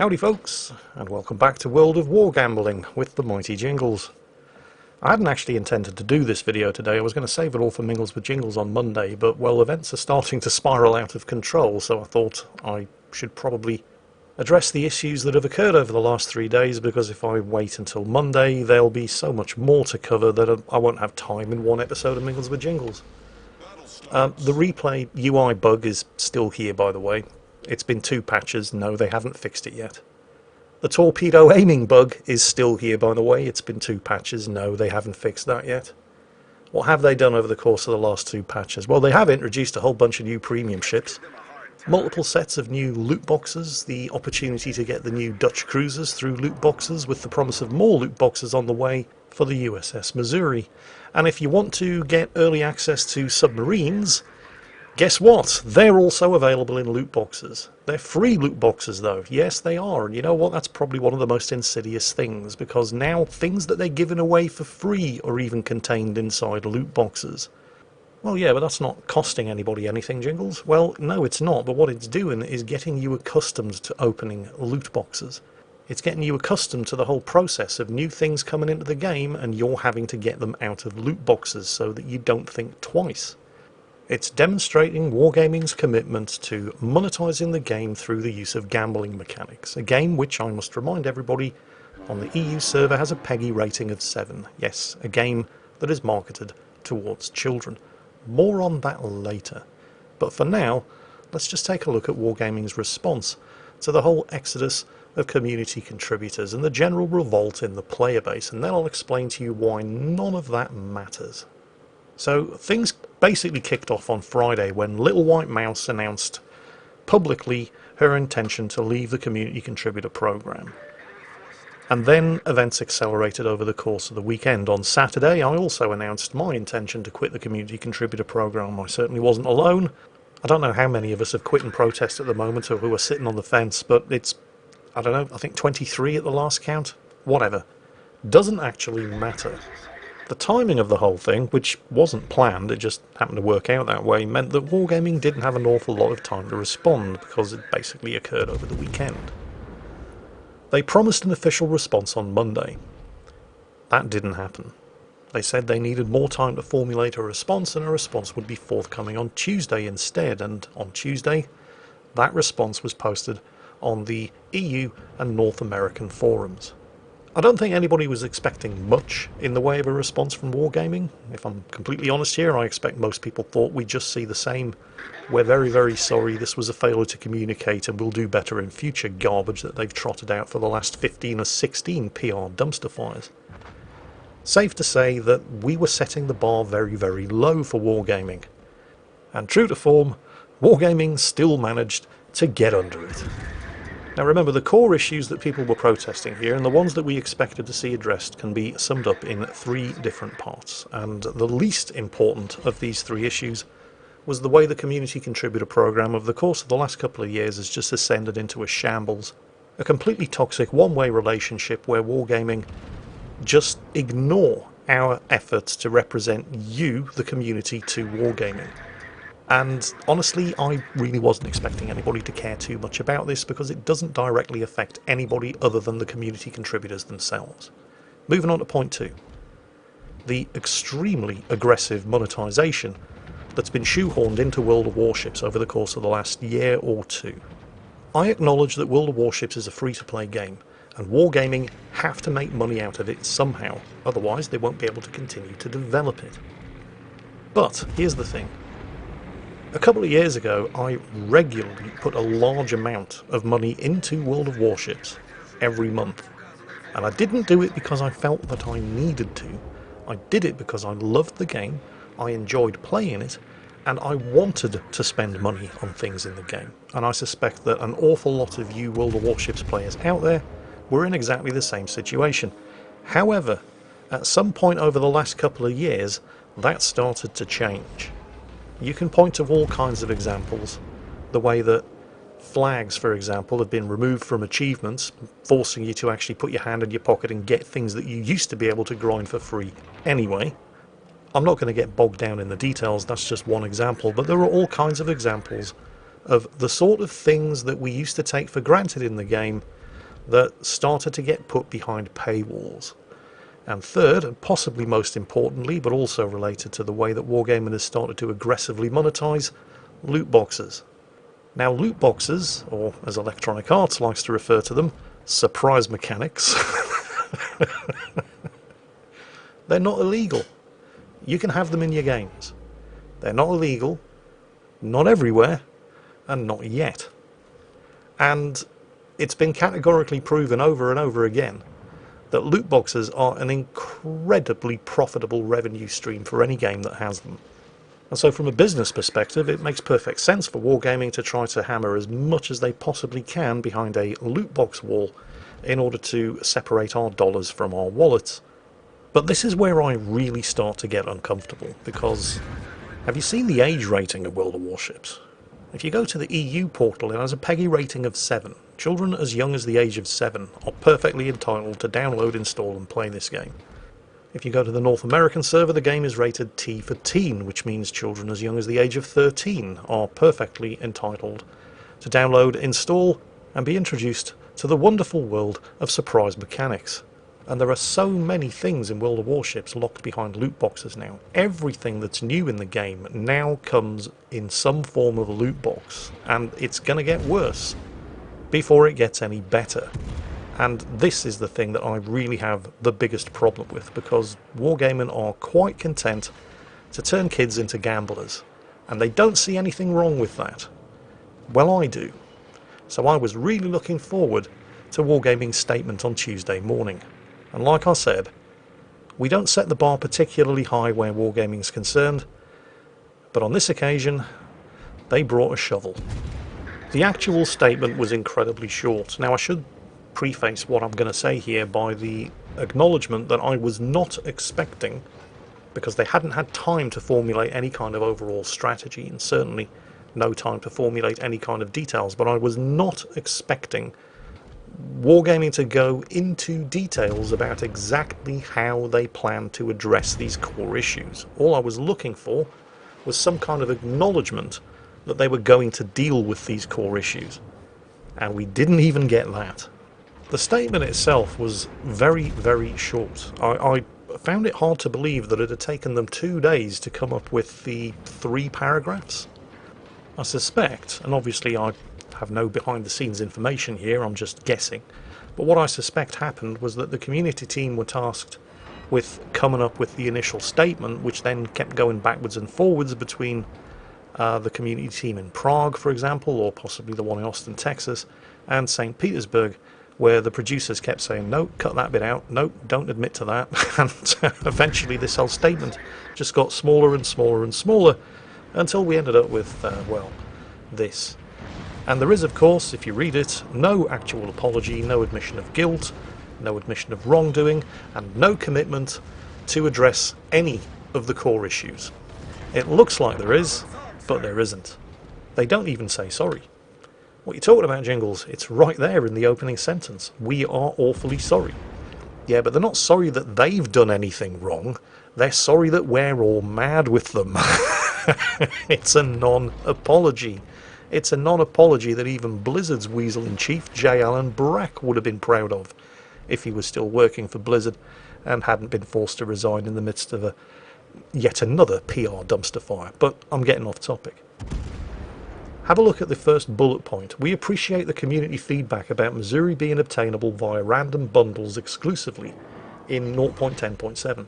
Howdy folks, and welcome back to World of Wargambling with the mighty Jingles. I hadn't actually intended to do this video today. I was going to save it all for Mingles with Jingles on Monday, but well, events are starting to spiral out of control, so I thought I should probably address the issues that have occurred over the last 3 days, because if I wait until Monday, there'll be so much more to cover that I won't have time in one episode of Mingles with Jingles. The replay UI bug is still here, by the way. It's been 2 patches. No, they haven't fixed it yet. The torpedo aiming bug is still here, by the way. It's been 2 patches. No, they haven't fixed that yet. What have they done over the course of the last 2 patches? Well, they have introduced a whole bunch of new premium ships, multiple sets of new loot boxes, the opportunity to get the new Dutch cruisers through loot boxes, with the promise of more loot boxes on the way for the USS Missouri. And if you want to get early access to submarines, guess what? They're also available in loot boxes. They're free loot boxes though. Yes, they are. And you know what? That's probably one of the most insidious things, because now things that they're giving away for free are even contained inside loot boxes. Well, yeah, but that's not costing anybody anything, Jingles. Well, no, it's not. But what it's doing is getting you accustomed to opening loot boxes. It's getting you accustomed to the whole process of new things coming into the game and you're having to get them out of loot boxes so that you don't think twice. It's demonstrating Wargaming's commitment to monetizing the game through the use of gambling mechanics, a game which, I must remind everybody, on the EU server has a PEGI rating of 7. Yes, a game that is marketed towards children. More on that later. But for now, let's just take a look at Wargaming's response to the whole exodus of community contributors and the general revolt in the player base, and then I'll explain to you why none of that matters. So things basically kicked off on Friday when Little White Mouse announced publicly her intention to leave the community contributor program. And then events accelerated over the course of the weekend. On Saturday, I also announced my intention to quit the community contributor program. I certainly wasn't alone. I don't know how many of us have quit and protest at the moment, or who are sitting on the fence, but it's, I don't know, I think 23 at the last count. Whatever. Doesn't actually matter. The timing of the whole thing, which wasn't planned, it just happened to work out that way, meant that Wargaming didn't have an awful lot of time to respond, because it basically occurred over the weekend. They promised an official response on Monday. That didn't happen. They said they needed more time to formulate a response, and a response would be forthcoming on Tuesday instead, and on Tuesday, that response was posted on the EU and North American forums. I don't think anybody was expecting much in the way of a response from Wargaming. If I'm completely honest here, I expect most people thought we'd just see the same "we're very, very sorry, this was a failure to communicate and we'll do better in future" garbage that they've trotted out for the last 15 or 16 PR dumpster fires. Safe to say that we were setting the bar very, very low for Wargaming. And true to form, Wargaming still managed to get under it. Now remember, the core issues that people were protesting here, and the ones that we expected to see addressed, can be summed up in 3 different parts, and the least important of these 3 issues was the way the community contributor program over the course of the last couple of years has just ascended into a shambles, a completely toxic one-way relationship where Wargaming just ignore our efforts to represent you, the community, to Wargaming. And honestly, I really wasn't expecting anybody to care too much about this, because it doesn't directly affect anybody other than the community contributors themselves. Moving on to point 2. The extremely aggressive monetization that's been shoehorned into World of Warships over the course of the last year or 2. I acknowledge that World of Warships is a free-to-play game, and Wargaming have to make money out of it somehow, otherwise they won't be able to continue to develop it. But here's the thing. A couple of years ago, I regularly put a large amount of money into World of Warships every month. And I didn't do it because I felt that I needed to. I did it because I loved the game, I enjoyed playing it, and I wanted to spend money on things in the game. And I suspect that an awful lot of you World of Warships players out there were in exactly the same situation. However, at some point over the last couple of years, that started to change. You can point to all kinds of examples. The way that flags, for example, have been removed from achievements, forcing you to actually put your hand in your pocket and get things that you used to be able to grind for free anyway. I'm not going to get bogged down in the details, that's just one example, but there are all kinds of examples of the sort of things that we used to take for granted in the game that started to get put behind paywalls. And third, and possibly most importantly, but also related to the way that Wargaming has started to aggressively monetize, loot boxes. Now, loot boxes, or as Electronic Arts likes to refer to them, surprise mechanics, they're not illegal. You can have them in your games. They're not illegal, not everywhere, and not yet. And it's been categorically proven over and over again that loot boxes are an incredibly profitable revenue stream for any game that has them. And so from a business perspective, it makes perfect sense for Wargaming to try to hammer as much as they possibly can behind a loot box wall in order to separate our dollars from our wallets. But this is where I really start to get uncomfortable, because have you seen the age rating of World of Warships? If you go to the EU portal, it has a PEGI rating of 7. Children as young as the age of 7 are perfectly entitled to download, install and play this game. If you go to the North American server, the game is rated T for teen, which means children as young as the age of 13 are perfectly entitled to download, install and be introduced to the wonderful world of surprise mechanics. And there are so many things in World of Warships locked behind loot boxes now. Everything that's new in the game now comes in some form of a loot box, and it's going to get worse before it gets any better. And this is the thing that I really have the biggest problem with, because Wargaming are quite content to turn kids into gamblers, and they don't see anything wrong with that. Well, I do. So I was really looking forward to Wargaming's statement on Tuesday morning. And like I said, we don't set the bar particularly high where Wargaming's concerned, but on this occasion, they brought a shovel. The actual statement was incredibly short. Now, I should preface what I'm going to say here by the acknowledgement that I was not expecting, because they hadn't had time to formulate any kind of overall strategy, and certainly no time to formulate any kind of details, but I was not expecting Wargaming to go into details about exactly how they plan to address these core issues. All I was looking for was some kind of acknowledgement that they were going to deal with these core issues. And we didn't even get that. The statement itself was very, very short. I found it hard to believe that it had taken them 2 days to come up with the 3 paragraphs. I suspect, and obviously I have no behind the scenes information here, I'm just guessing, but what I suspect happened was that the community team were tasked with coming up with the initial statement, which then kept going backwards and forwards between the community team in Prague, for example, or possibly the one in Austin, Texas, and St. Petersburg, where the producers kept saying, no, cut that bit out, no, don't admit to that, and eventually this whole statement just got smaller and smaller and smaller until we ended up with, well, this. And there is, of course, if you read it, no actual apology, no admission of guilt, no admission of wrongdoing, and no commitment to address any of the core issues. It looks like there is, but there isn't. They don't even say sorry. What you're talking about, Jingles, it's right there in the opening sentence. We are awfully sorry. Yeah, but they're not sorry that they've done anything wrong. They're sorry that we're all mad with them. It's a non-apology. It's a non-apology that even Blizzard's weasel-in-chief, J. Allen Brack, would have been proud of if he was still working for Blizzard and hadn't been forced to resign in the midst of yet another PR dumpster fire. But I'm getting off topic. Have a look at the first bullet point. We appreciate the community feedback about Missouri being obtainable via random bundles exclusively in 0.10.7.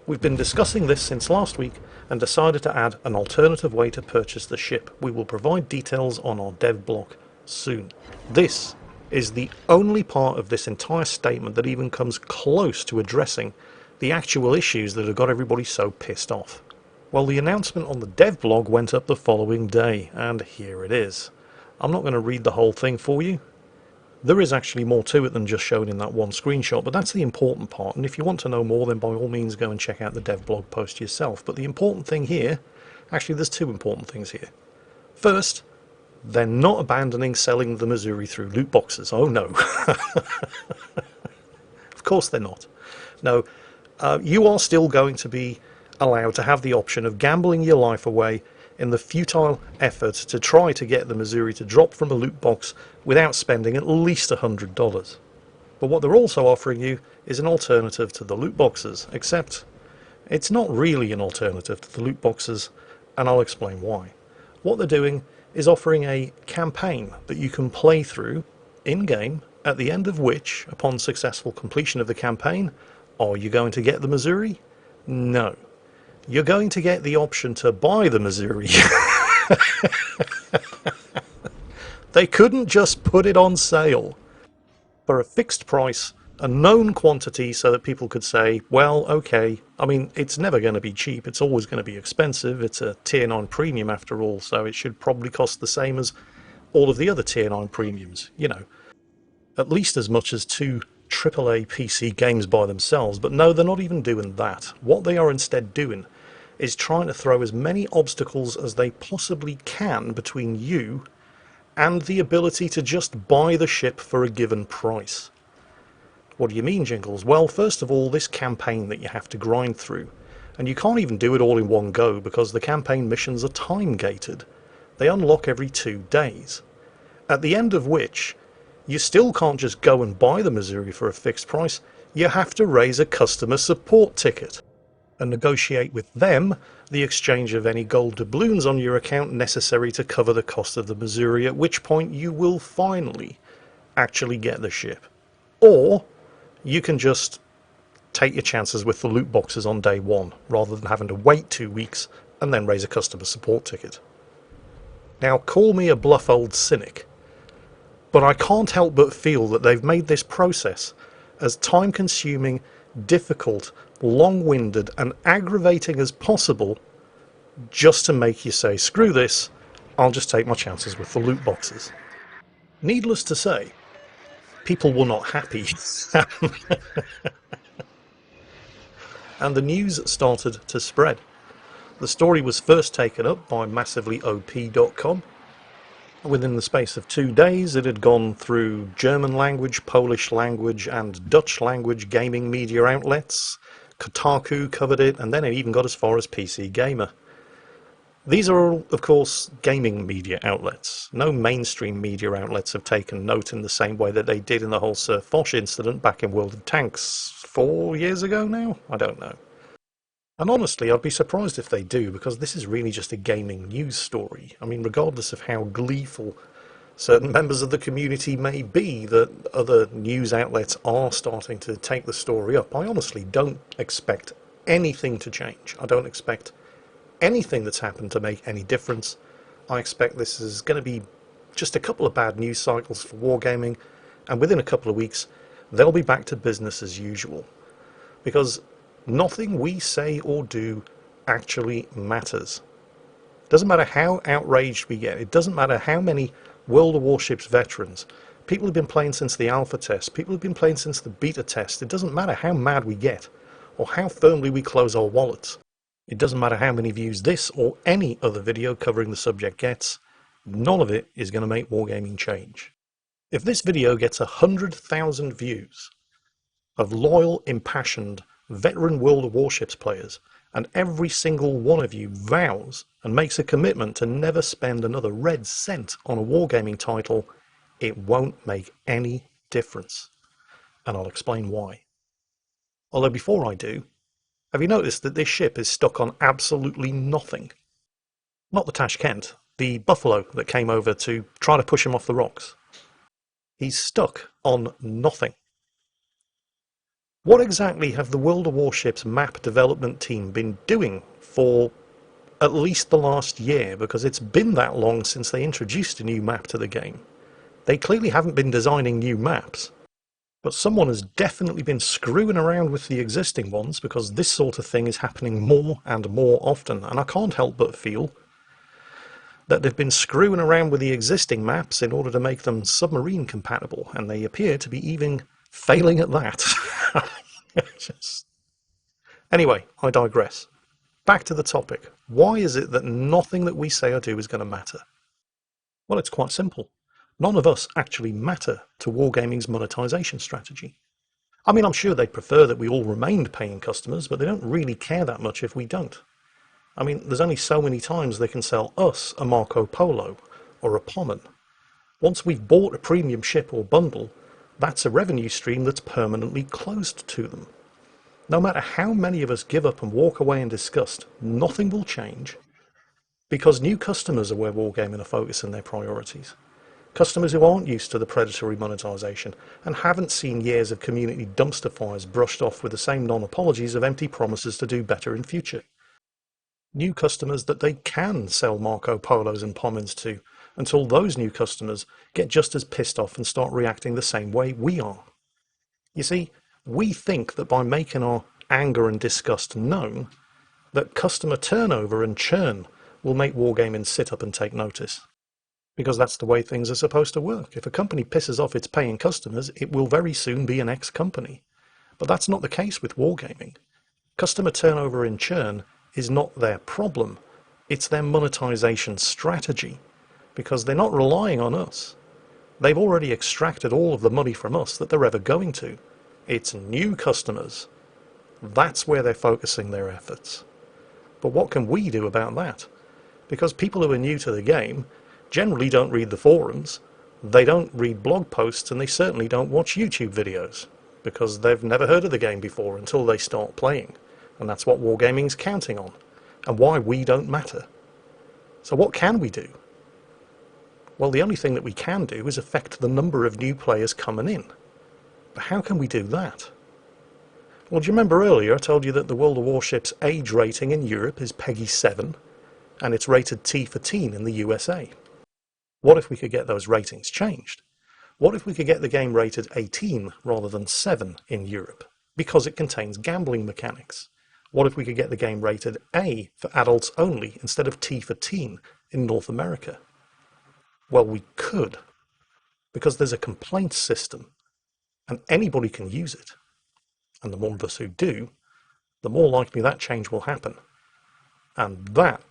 We've been discussing this since last week and decided to add an alternative way to purchase the ship. We will provide details on our dev blog soon. This is the only part of this entire statement that even comes close to addressing the actual issues that have got everybody so pissed off. Well, the announcement on the dev blog went up the following day, and here it is. I'm not going to read the whole thing for you. There is actually more to it than just shown in that one screenshot, but that's the important part, and if you want to know more, then by all means go and check out the dev blog post yourself. But the important thing here, actually there's 2 important things here. First, they're not abandoning selling the Missouri through loot boxes. Oh no. Of course they're not. No, you are still going to be allowed to have the option of gambling your life away in the futile effort to try to get the Missouri to drop from a loot box without spending at least $100. But what they're also offering you is an alternative to the loot boxes, except it's not really an alternative to the loot boxes, and I'll explain why. What they're doing is offering a campaign that you can play through in-game, at the end of which, upon successful completion of the campaign, are you going to get the Missouri? No. You're going to get the option to buy the Missouri. They couldn't just put it on sale for a fixed price, a known quantity, so that people could say, well, okay, I mean, it's never going to be cheap, it's always going to be expensive, it's a tier 9 premium after all, so it should probably cost the same as all of the other tier 9 premiums, you know, at least as much as two AAA PC games by themselves. But no, they're not even doing that. What they are instead doing is trying to throw as many obstacles as they possibly can between you and the ability to just buy the ship for a given price. What do you mean, Jingles? Well, first of all, this campaign that you have to grind through, and you can't even do it all in one go because the campaign missions are time gated. They unlock every 2 days, at the end of which you still can't just go and buy the Missouri for a fixed price. You have to raise a customer support ticket and negotiate with them the exchange of any gold doubloons on your account necessary to cover the cost of the Missouri, at which point you will finally actually get the ship. Or you can just take your chances with the loot boxes on day one, rather than having to wait 2 weeks and then raise a customer support ticket. Now, call me a bluff old cynic, but I can't help but feel that they've made this process as time-consuming, difficult, long-winded and aggravating as possible, just to make you say, screw this, I'll just take my chances with the loot boxes. Needless to say, people were not happy. And the news started to spread. The story was first taken up by massivelyop.com. Within the space of 2 days, it had gone through German language, Polish language and Dutch language gaming media outlets. Kotaku covered it, and then it even got as far as PC Gamer. These are all, of course, gaming media outlets. No mainstream media outlets have taken note in the same way that they did in the whole Sir Foch incident back in World of Tanks 4 years ago now? I don't know. And honestly, I'd be surprised if they do, because this is really just a gaming news story. I mean, regardless of how gleeful certain members of the community may be that other news outlets are starting to take the story up, I honestly don't expect anything to change. I don't expect anything that's happened to make any difference. I expect this is going to be just a couple of bad news cycles for Wargaming, and within a couple of weeks they'll be back to business as usual. Because nothing we say or do actually matters. It doesn't matter how outraged we get. It doesn't matter how many World of Warships veterans, people who've been playing since the alpha test, people who've been playing since the beta test. It doesn't matter how mad we get or how firmly we close our wallets. It doesn't matter how many views this or any other video covering the subject gets. None of it is going to make Wargaming change. If this video gets 100,000 views of loyal, impassioned, veteran World of Warships players, and every single one of you vows and makes a commitment to never spend another red cent on a Wargaming title, it won't make any difference. And I'll explain why. Although before I do, have you noticed that this ship is stuck on absolutely nothing? Not the Tashkent, the Buffalo that came over to try to push him off the rocks. He's stuck on nothing. What exactly have the World of Warships map development team been doing for at least the last year? Because it's been that long since they introduced a new map to the game. They clearly haven't been designing new maps. But someone has definitely been screwing around with the existing ones, because this sort of thing is happening more and more often. And I can't help but feel that they've been screwing around with the existing maps in order to make them submarine compatible. And they appear to be even failing at that. Anyway, I digress. Back to the topic. Why is it that nothing that we say or do is going to matter? Well, it's quite simple. None of us actually matter to Wargaming's monetization strategy. I mean, I'm sure they'd prefer that we all remained paying customers, but they don't really care that much if we don't. I mean, there's only so many times they can sell us a Marco Polo or a Pommern. Once we've bought a premium ship or bundle, That's a revenue stream that's permanently closed to them. No matter how many of us give up and walk away in disgust, nothing will change, because new customers are where Wargaming are focusing their priorities. Customers who aren't used to the predatory monetization and haven't seen years of community dumpster fires brushed off with the same non-apologies of empty promises to do better in future. New customers that they can sell Marco Polos and Pommins to, until those new customers get just as pissed off and start reacting the same way we are. You see, we think that by making our anger and disgust known, that customer turnover and churn will make Wargaming sit up and take notice. Because that's the way things are supposed to work. If a company pisses off its paying customers, it will very soon be an ex-company. But that's not the case with Wargaming. Customer turnover and churn is not their problem. It's their monetization strategy. Because they're not relying on us. They've already extracted all of the money from us that they're ever going to. It's new customers. That's where they're focusing their efforts. But what can we do about that? Because people who are new to the game generally don't read the forums, they don't read blog posts, and they certainly don't watch YouTube videos, because they've never heard of the game before until they start playing. And that's what Wargaming's counting on, and why we don't matter. So what can we do? Well, the only thing that we can do is affect the number of new players coming in. But how can we do that? Well, do you remember earlier I told you that the World of Warships age rating in Europe is PEGI 7, and it's rated T for teen in the USA? What if we could get those ratings changed? What if we could get the game rated 18 rather than 7 in Europe, because it contains gambling mechanics? What if we could get the game rated A for adults only instead of T for teen in North America? Well, we could, because there's a complaints system, and anybody can use it. And the more of us who do, the more likely that change will happen. And that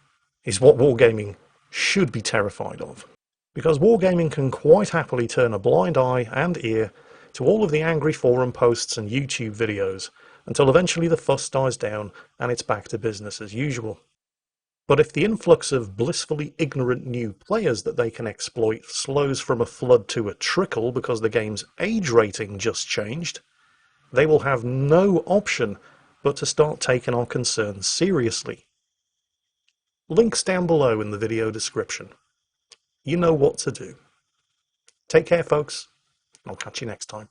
is what Wargaming should be terrified of. Because Wargaming can quite happily turn a blind eye and ear to all of the angry forum posts and YouTube videos until eventually the fuss dies down and it's back to business as usual. But if the influx of blissfully ignorant new players that they can exploit slows from a flood to a trickle because the game's age rating just changed, they will have no option but to start taking our concerns seriously. Links down below in the video description. You know what to do. Take care, folks. I'll catch you next time.